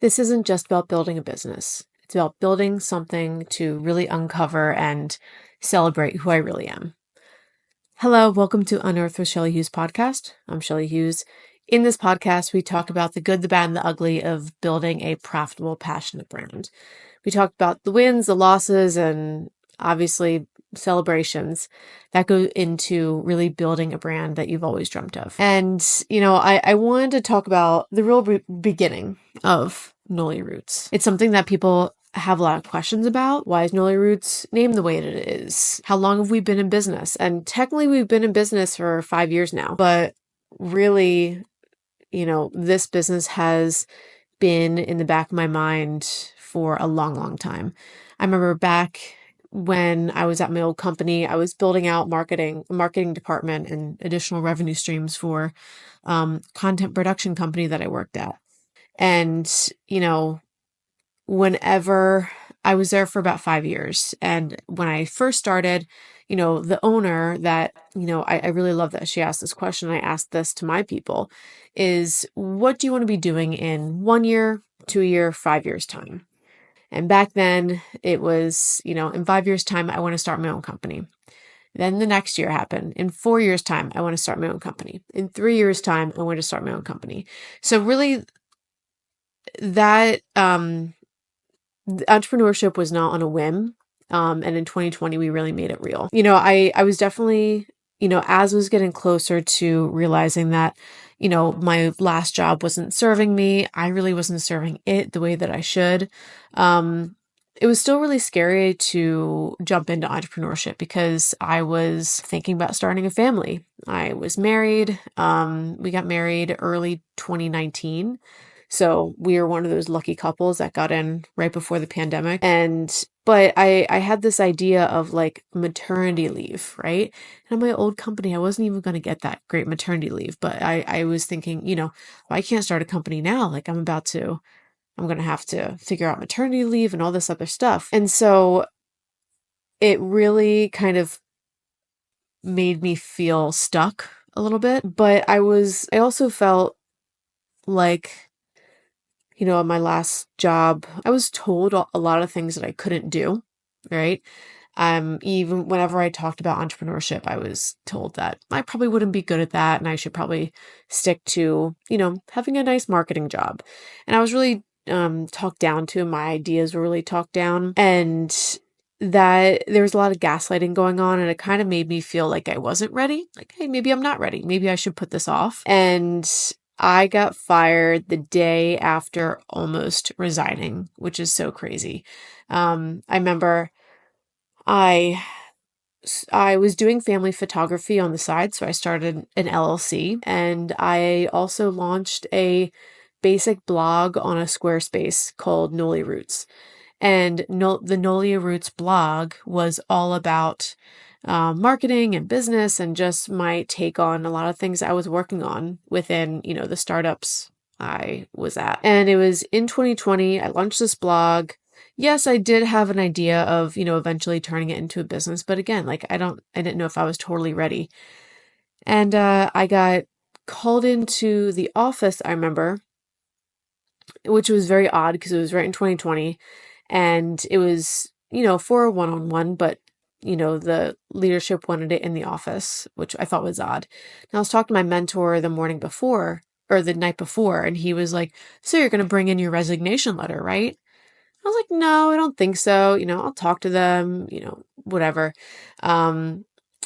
This isn't just about building a business. It's about building something to really uncover and celebrate who I really am. Hello, welcome to Unearth with Shelly Hughes podcast. I'm Shelly Hughes. In this podcast, we talk about the good, the bad, and the ugly of building a profitable, passionate brand. We talk about the wins, the losses, and obviously celebrations that go into really building a brand that you've always dreamt of. And, I wanted to talk about the real beginning of Nolia Roots. It's something that people have a lot of questions about. Why is Nolia Roots named the way that it is? How long have we been in business? And technically we've been in business for 5 years now, but really, this business has been in the back of my mind for a long, long time. I remember back when I was at my old company, I was building out a marketing department and additional revenue streams for content production company that I worked at. And, whenever I was there for about 5 years. And when I first started, the owner that, I really love that she asked this question. I asked this to my people is, what do you want to be doing in 1 year, 2 year, 5 years time? And back then it was, in 5 years time, I want to start my own company. Then the next year happened. In 4 years time, I want to start my own company. In 3 years time, I want to start my own company. So really that, entrepreneurship was not on a whim. And in 2020, we really made it real. I was definitely, as I was getting closer to realizing that, my last job wasn't serving me, I really wasn't serving it the way that I should. It was still really scary to jump into entrepreneurship because I was thinking about starting a family. I was married. We got married early 2019. So we were one of those lucky couples that got in right before the pandemic. But I had this idea of like maternity leave, right? And in my old company, I wasn't even going to get that great maternity leave. But I was thinking, well, I can't start a company now. Like I'm going to have to figure out maternity leave and all this other stuff. And so it really kind of made me feel stuck a little bit. But I also felt like, at my last job, I was told a lot of things that I couldn't do, right? Even whenever I talked about entrepreneurship, I was told that I probably wouldn't be good at that and I should probably stick to, having a nice marketing job. And I was really talked down to, my ideas were really talked down, and that there was a lot of gaslighting going on, and it kind of made me feel like I wasn't ready. Like, hey, maybe I'm not ready. Maybe I should put this off. And I got fired the day after almost resigning, which is so crazy. I remember I was doing family photography on the side, so I started an LLC, and I also launched a basic blog on a Squarespace called Nolia Roots. And the Nolia Roots blog was all about marketing and business and just my take on a lot of things I was working on within, the startups I was at. And it was in 2020, I launched this blog. Yes, I did have an idea of, eventually turning it into a business. But again, like I didn't know if I was totally ready. And I got called into the office, I remember, which was very odd because it was right in 2020. And it was, for a one-on-one, but the leadership wanted it in the office, which I thought was odd. And I was talking to my mentor the morning before or the night before, and he was like, so you're going to bring in your resignation letter, right? I was like, no, I don't think so. I'll talk to them, whatever. And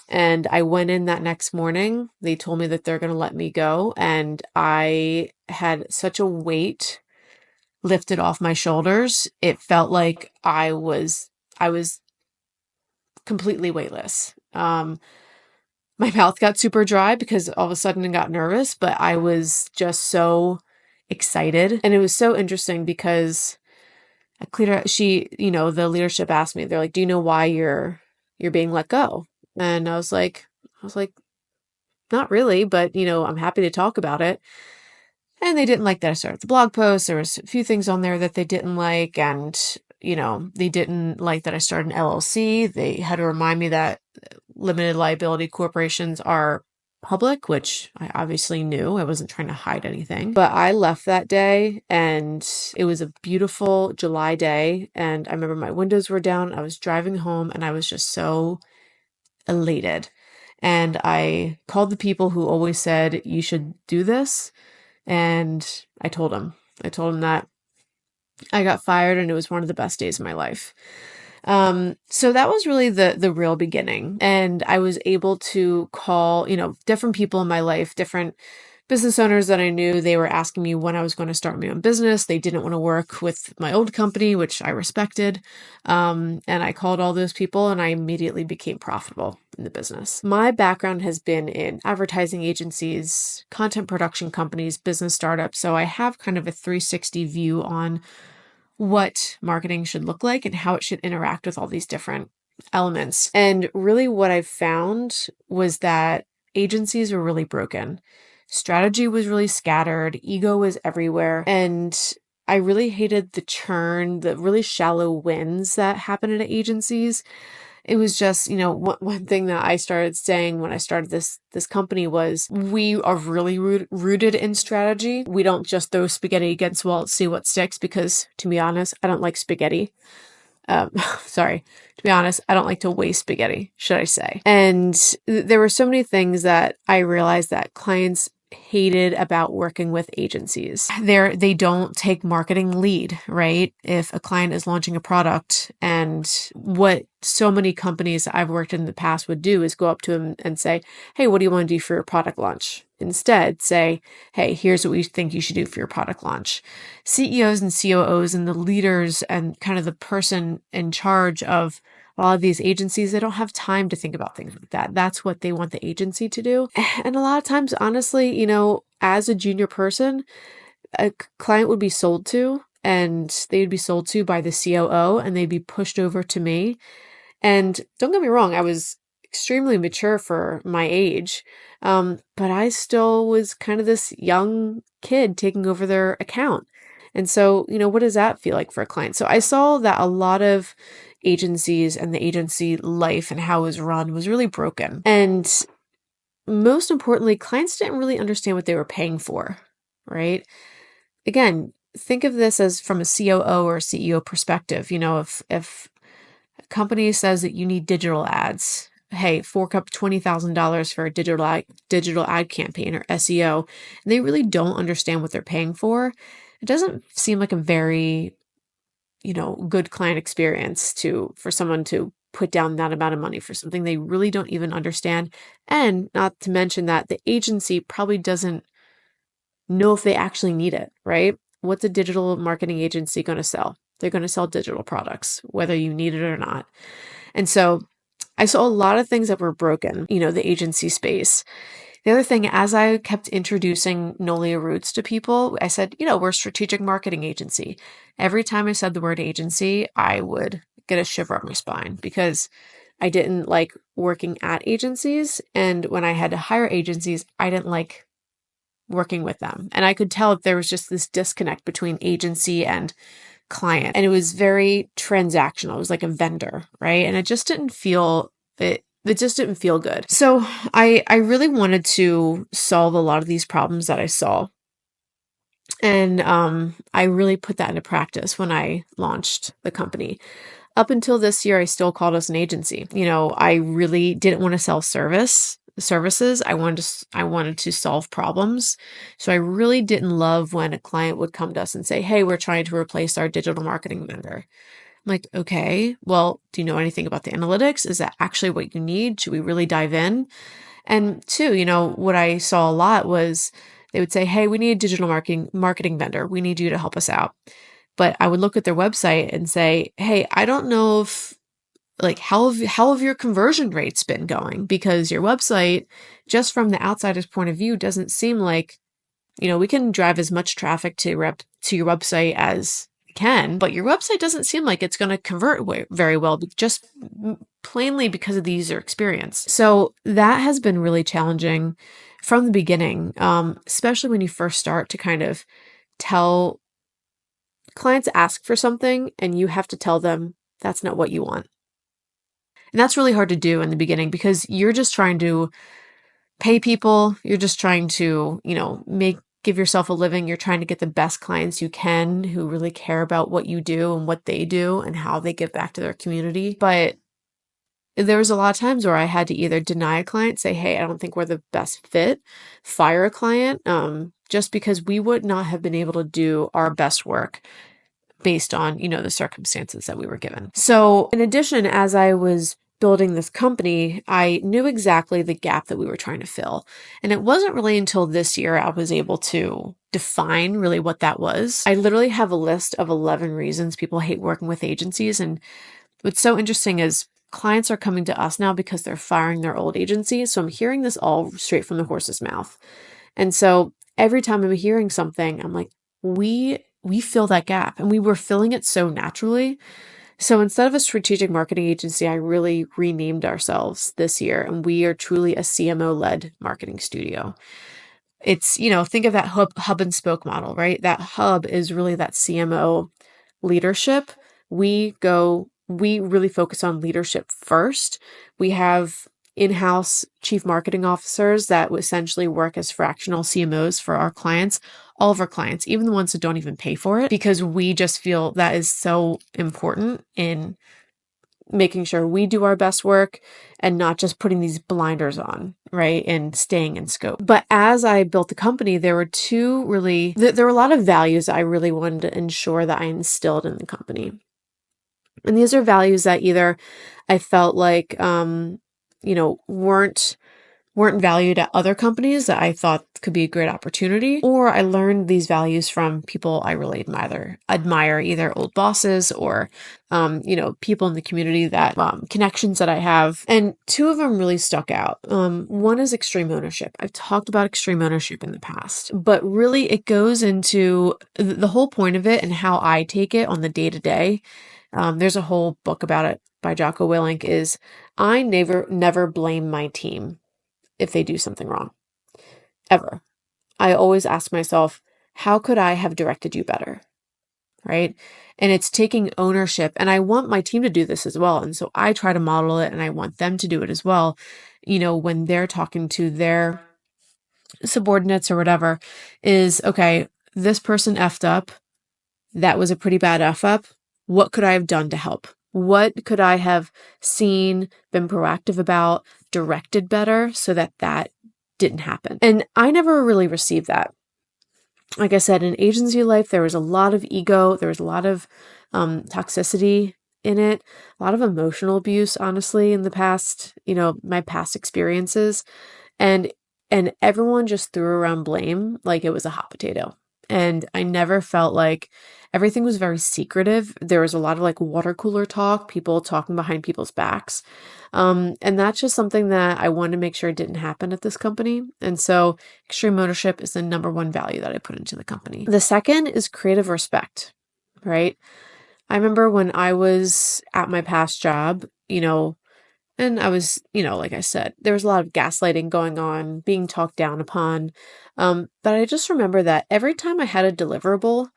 I went in that next morning. They told me that they're going to let me go. And I had such a weight lifted off my shoulders. It felt like I was completely weightless. My mouth got super dry because all of a sudden I got nervous, but I was just so excited. And it was so interesting because the leadership asked me, they're like, do you know why you're being let go? And I was like, not really, but I'm happy to talk about it. And they didn't like that I started the blog post. There was a few things on there that they didn't like. And, they didn't like that I started an LLC. They had to remind me that limited liability corporations are public, which I obviously knew. I wasn't trying to hide anything. But I left that day, and it was a beautiful July day. And I remember my windows were down. I was driving home, and I was just so elated. And I called the people who always said, you should do this. And I told them that I got fired, and it was one of the best days of my life. So that was really the real beginning. And I was able to call, different people in my life, different business owners that I knew. They were asking me when I was going to start my own business. They didn't want to work with my old company, which I respected. And I called all those people, and I immediately became profitable in the business. My background has been in advertising agencies, content production companies, business startups. So I have kind of a 360 view on what marketing should look like and how it should interact with all these different elements. And really what I found was that agencies were really broken. Strategy was really scattered, ego was everywhere, and I really hated the churn, the really shallow wins that happen at agencies. It was just, one thing that I started saying when I started this company was, we are really rooted in strategy. We don't just throw spaghetti against the wall and see what sticks, because to be honest, I don't like spaghetti. To be honest, I don't like to waste spaghetti, should I say. And there were so many things that I realized that clients hated about working with agencies. They don't take marketing lead, right? If a client is launching a product, and what so many companies I've worked in the past would do is go up to them and say, hey, what do you want to do for your product launch? Instead, say, hey, here's what we think you should do for your product launch. CEOs and COOs and the leaders and kind of the person in charge of a lot of these agencies, they don't have time to think about things like that. That's what they want the agency to do. And a lot of times, honestly, as a junior person, a client would be sold to, and they'd be sold to by the COO, and they'd be pushed over to me. And don't get me wrong, I was extremely mature for my age, but I still was kind of this young kid taking over their account. And so, what does that feel like for a client? So I saw that a lot of agencies and the agency life and how it was run was really broken. And most importantly, clients didn't really understand what they were paying for, right? Again, think of this as from a COO or CEO perspective. If a company says that you need digital ads, hey, fork up $20,000 for a digital ad campaign or SEO, and they really don't understand what they're paying for, it doesn't seem like a very, good client experience for someone to put down that amount of money for something they really don't even understand. And not to mention that the agency probably doesn't know if they actually need it, right? What's a digital marketing agency going to sell? They're going to sell digital products, whether you need it or not. And so I saw a lot of things that were broken, the agency space. The other thing, as I kept introducing Nolia Roots to people, I said, we're a strategic marketing agency. Every time I said the word agency, I would get a shiver up my spine, because I didn't like working at agencies. And when I had to hire agencies, I didn't like working with them. And I could tell that there was just this disconnect between agency and client. And it was very transactional. It was like a vendor, right? And it just didn't feel it just didn't feel good. So I really wanted to solve a lot of these problems that I saw. And I really put that into practice when I launched the company. Up until this year, I still called us an agency. I really didn't want to sell services. I wanted to solve problems. So I really didn't love when a client would come to us and say, hey, we're trying to replace our digital marketing vendor. I'm like, okay, well, do you know anything about the analytics? Is that actually what you need? Should we really dive in? And two, what I saw a lot was they would say, hey, we need a digital marketing vendor. We need you to help us out. But I would look at their website and say, hey, I don't know if, how have your conversion rates been going? Because your website, just from the outsider's point of view, doesn't seem like, we can drive as much traffic to your website as can, but your website doesn't seem like it's going to convert very well, just plainly because of the user experience. So that has been really challenging from the beginning, especially when you first start to kind of tell clients ask for something and you have to tell them that's not what you want. And that's really hard to do in the beginning, because you're just trying to pay people. You're just trying to, give yourself a living. You're trying to get the best clients you can who really care about what you do and what they do and how they give back to their community. But there was a lot of times where I had to either deny a client, say, hey, I don't think we're the best fit, fire a client, just because we would not have been able to do our best work based on, the circumstances that we were given. So in addition, as I was building this company, I knew exactly the gap that we were trying to fill. And it wasn't really until this year I was able to define really what that was. I literally have a list of 11 reasons people hate working with agencies. And what's so interesting is clients are coming to us now because they're firing their old agencies. So I'm hearing this all straight from the horse's mouth. And so every time I'm hearing something, I'm like, we fill that gap, and we were filling it so naturally. So instead of a strategic marketing agency, I really renamed ourselves this year, and we are truly a CMO-led marketing studio. It's, think of that hub and spoke model, right? That hub is really that CMO leadership. We really focus on leadership first. We have in-house chief marketing officers that essentially work as fractional CMOs for our clients, all of our clients, even the ones that don't even pay for it, because we just feel that is so important in making sure we do our best work and not just putting these blinders on, right? And staying in scope. But as I built the company, there were there were a lot of values I really wanted to ensure that I instilled in the company. And these are values that either I felt like, weren't valued at other companies that I thought could be a great opportunity, or I learned these values from people I really admire, either old bosses or, people in the community that, connections that I have. And two of them really stuck out. One is extreme ownership. I've talked about extreme ownership in the past, but really it goes into the whole point of it and how I take it on the day to day. There's a whole book about it by Jocko Willink. Is I never blame my team if they do something wrong, ever. I always ask myself, how could I have directed you better? Right? And it's taking ownership. And I want my team to do this as well. And so I try to model it, and I want them to do it as well. When they're talking to their subordinates or whatever, is okay, this person effed up. That was a pretty bad F up. What could I have done to help? What could I have seen, been proactive about, directed better so that didn't happen? And I never really received that. Like I said, in agency life, there was a lot of ego. There was a lot of toxicity in it, a lot of emotional abuse, honestly, in the past, my past experiences. And everyone just threw around blame like it was a hot potato. And I never felt like everything was very secretive. There was a lot of like water cooler talk, people talking behind people's backs. And that's just something that I wanted to make sure didn't happen at this company. And so extreme ownership is the number one value that I put into the company. The second is creative respect, right? I remember when I was at my past job, and I was, like I said, there was a lot of gaslighting going on, being talked down upon. But I just remember that every time I had a deliverable,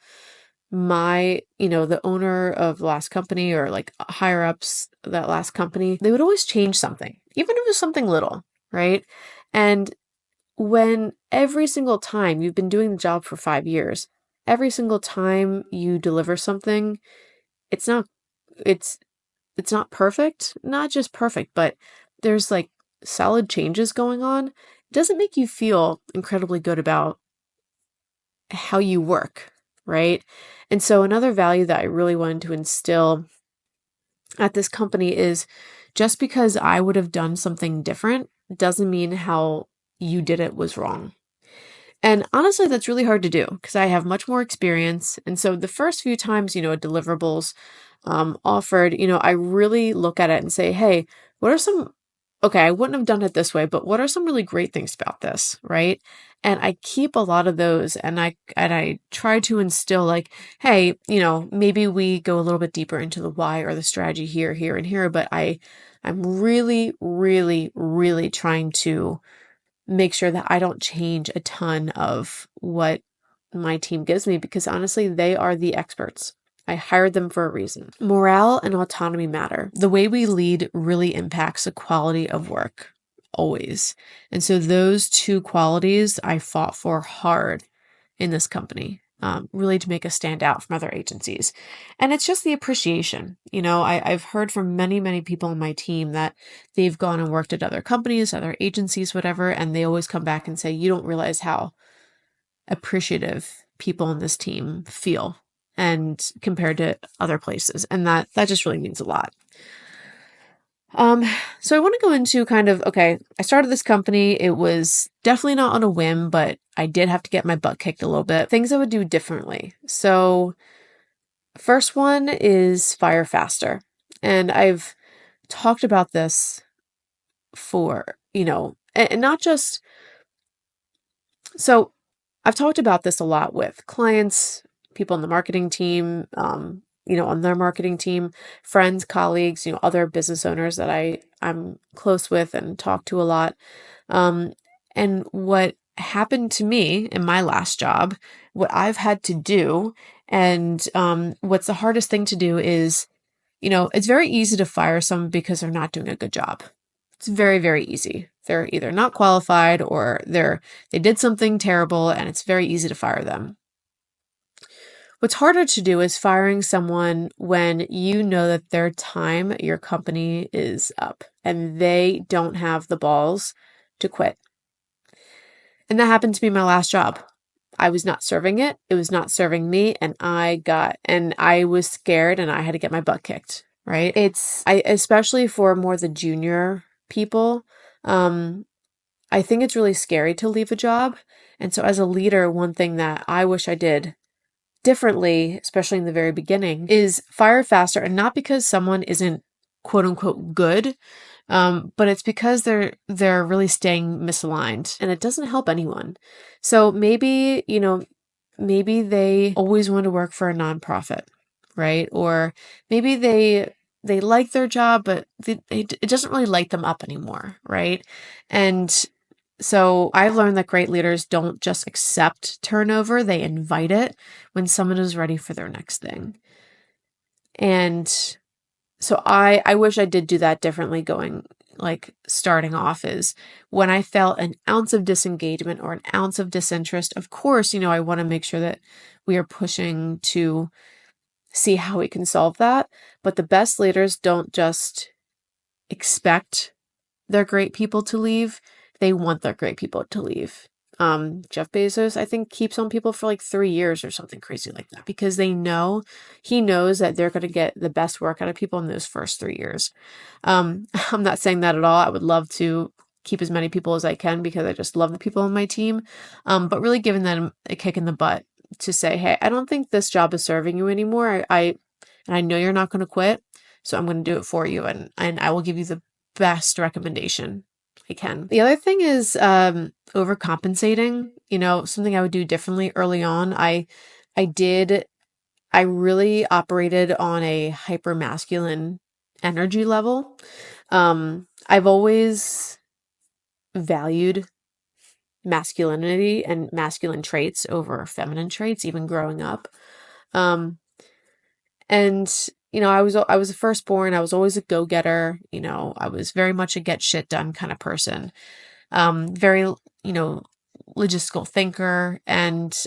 the owner of the last company or like higher ups that last company, they would always change something, even if it was something little, right? And when every single time you've been doing the job for 5 years, every single time you deliver something, it's not perfect, not just perfect, but there's like solid changes going on. It doesn't make you feel incredibly good about how you work, right? And so another value that I really wanted to instill at this company is just because I would have done something different doesn't mean how you did it was wrong. And honestly, that's really hard to do because I have much more experience. And so the first few times, deliverables offered, I really look at it and say, hey, I wouldn't have done it this way, but what are some really great things about this, right? And I keep a lot of those, and I try to instill like, hey, maybe we go a little bit deeper into the why or the strategy here, and here, but I'm really, really, really trying to make sure that I don't change a ton of what my team gives me, because honestly, they are the experts. I hired them for a reason. Morale and autonomy matter. The way we lead really impacts the quality of work always. And so those two qualities I fought for hard in this company, really to make us stand out from other agencies. And it's just the appreciation. I've heard from many, many people on my team that they've gone and worked at other companies, other agencies, whatever, and they always come back and say, you don't realize how appreciative people on this team feel and compared to other places. And that just really means a lot. So I want to go into okay, I started this company. It was definitely not on a whim, but I did have to get my butt kicked a little bit. Things I would do differently. So first one is fire faster. And I've talked about this and not just, so I've talked about this a lot with clients, people on the marketing team, on their marketing team, friends, colleagues, other business owners that I'm close with and talk to a lot. And what happened to me in my last job, what I've had to do, and what's the hardest thing to do is, it's very easy to fire someone because they're not doing a good job. It's very, very easy. They're either not qualified or they did something terrible, and it's very easy to fire them. What's harder to do is firing someone when you know that their time at your company is up and they don't have the balls to quit. And that happened to me my last job. I was not serving it. It was not serving me. And I was scared and I had to get my butt kicked, right? Especially for more the junior people, I think it's really scary to leave a job. And so as a leader, one thing that I wish I did differently, especially in the very beginning, is fire faster. And not because someone isn't quote unquote good, but it's because they're really staying misaligned and it doesn't help anyone. So maybe they always want to work for a nonprofit, right? Or maybe they like their job, but it doesn't really light them up anymore, right? And so I've learned that great leaders don't just accept turnover, they invite it when someone is ready for their next thing. And so I wish I did do that differently starting off, is when I felt an ounce of disengagement or an ounce of disinterest, of course, I want to make sure that we are pushing to see how we can solve that. But the best leaders don't just expect their great people to leave. They want their great people to leave. Jeff Bezos, I think, keeps on people for 3 years or something crazy like that because he knows that they're going to get the best work out of people in those first 3 years. I'm not saying that at all. I would love to keep as many people as I can because I just love the people on my team. But really giving them a kick in the butt to say, hey, I don't think this job is serving you anymore. And I know you're not going to quit, so I'm going to do it for you, and I will give you the best recommendation I can. The other thing is overcompensating. Something I would do differently early on. I really operated on a hyper masculine energy level. I've always valued masculinity and masculine traits over feminine traits, even growing up. And I was a firstborn. I was always a go-getter. I was very much a get shit done kind of person. Very, logistical thinker, and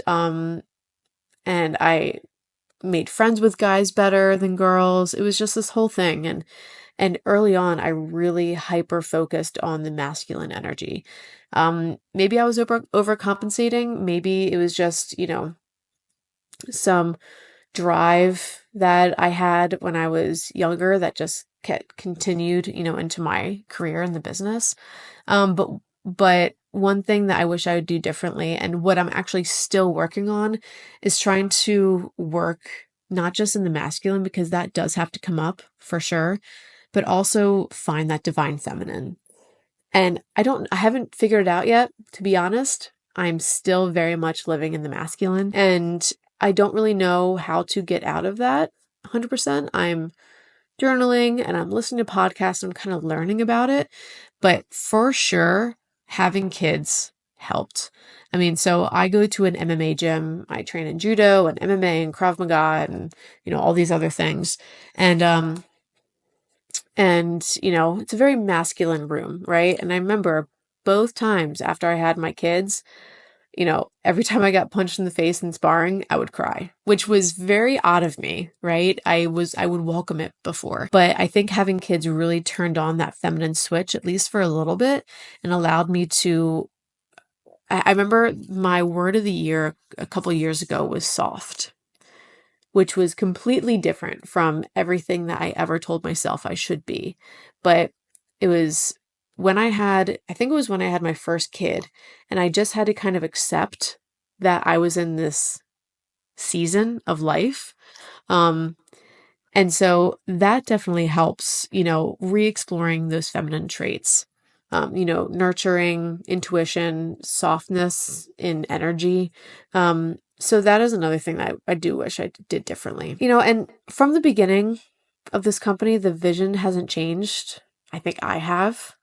I made friends with guys better than girls. It was just this whole thing. And early on, I really hyper focused on the masculine energy. Maybe I was overcompensating. Maybe it was just, some drive that I had when I was younger that just continued, into my career in the business. But one thing that I wish I would do differently, and what I'm actually still working on, is trying to work not just in the masculine, because that does have to come up for sure, but also find that divine feminine. And I haven't figured it out yet, to be honest. I'm still very much living in the masculine, and I don't really know how to get out of that 100%. I'm journaling and I'm listening to podcasts and I'm kind of learning about it. But for sure, having kids helped. I mean, so I go to an MMA gym. I train in judo and MMA and Krav Maga and, all these other things. And And, it's a very masculine room, right? And I remember both times after I had my kids, every time I got punched in the face in sparring, I would cry, which was very odd of me, right? I would welcome it before. But I think having kids really turned on that feminine switch, at least for a little bit, and allowed me to. I remember my word of the year a couple years ago was soft, which was completely different from everything that I ever told myself I should be. But it was I think it was when I had my first kid, and I just had to kind of accept that I was in this season of life. Um, and so that definitely helps, re exploring those feminine traits, nurturing, intuition, softness in energy. So that is another thing that I do wish I did differently. And from the beginning of this company, the vision hasn't changed. I think I have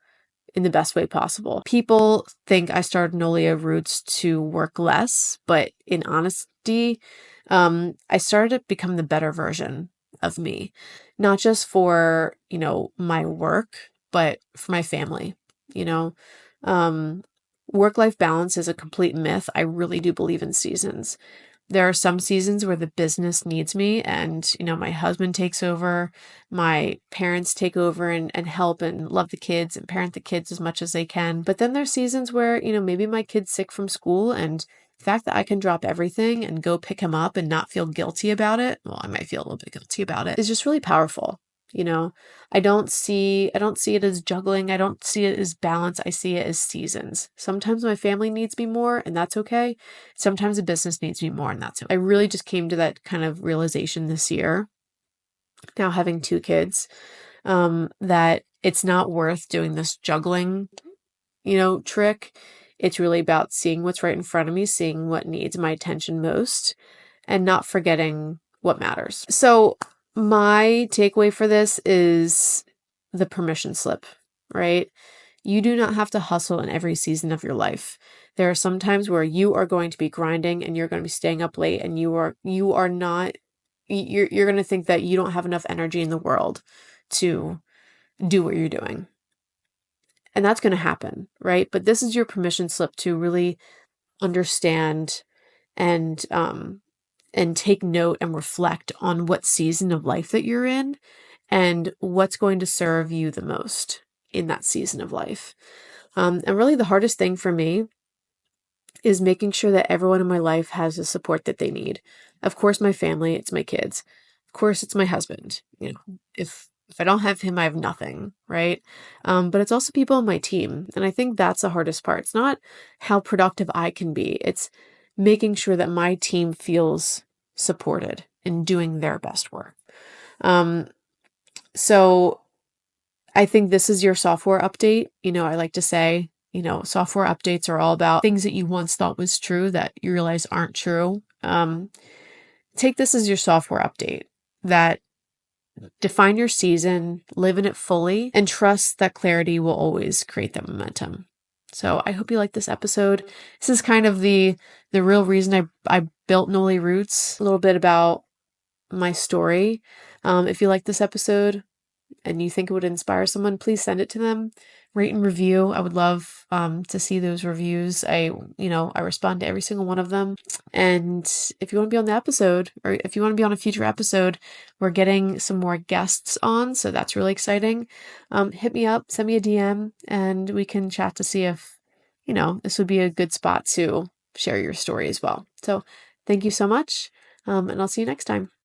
in the best way possible. People think I started Nolia Roots to work less, but in honesty, I started to become the better version of me, not just for, my work, but for my family, you know. Work-life balance is a complete myth. I really do believe in seasons. There are some seasons where the business needs me and, my husband takes over, my parents take over and help and love the kids and parent the kids as much as they can. But then there's seasons where, maybe my kid's sick from school, and the fact that I can drop everything and go pick him up and not feel guilty about it, well, I might feel a little bit guilty about it, is just really powerful. I don't see it as juggling. I don't see it as balance. I see it as seasons. Sometimes my family needs me more, and that's okay. Sometimes the business needs me more, and that's okay. I really just came to that kind of realization this year, now having 2 kids, that it's not worth doing this juggling, trick. It's really about seeing what's right in front of me, seeing what needs my attention most, and not forgetting what matters. So my takeaway for this is the permission slip, right? You do not have to hustle in every season of your life. There are some times where you are going to be grinding and you're going to be staying up late, and you're going to think that you don't have enough energy in the world to do what you're doing. And that's going to happen, right? But this is your permission slip to really understand and take note and reflect on what season of life that you're in and what's going to serve you the most in that season of life. And really the hardest thing for me is making sure that everyone in my life has the support that they need. Of course, my family, it's my kids. Of course, it's my husband. If I don't have him, I have nothing, right? But it's also people on my team. And I think that's the hardest part. It's not how productive I can be. It's making sure that my team feels supported in doing their best work. So I think this is your software update. I like to say, software updates are all about things that you once thought was true that you realize aren't true. Take this as your software update, that define your season, live in it fully, and trust that clarity will always create that momentum. So I hope you like this episode. This is kind of the real reason I built Nolia Roots, a little bit about my story. If you like this episode and you think it would inspire someone, please send it to them. Rate and review. I would love to see those reviews. I respond to every single one of them. And if you want to be on the episode, or if you want to be on a future episode, we're getting some more guests on, so that's really exciting. Hit me up, send me a DM, and we can chat to see if, this would be a good spot to share your story as well. So thank you so much, and I'll see you next time.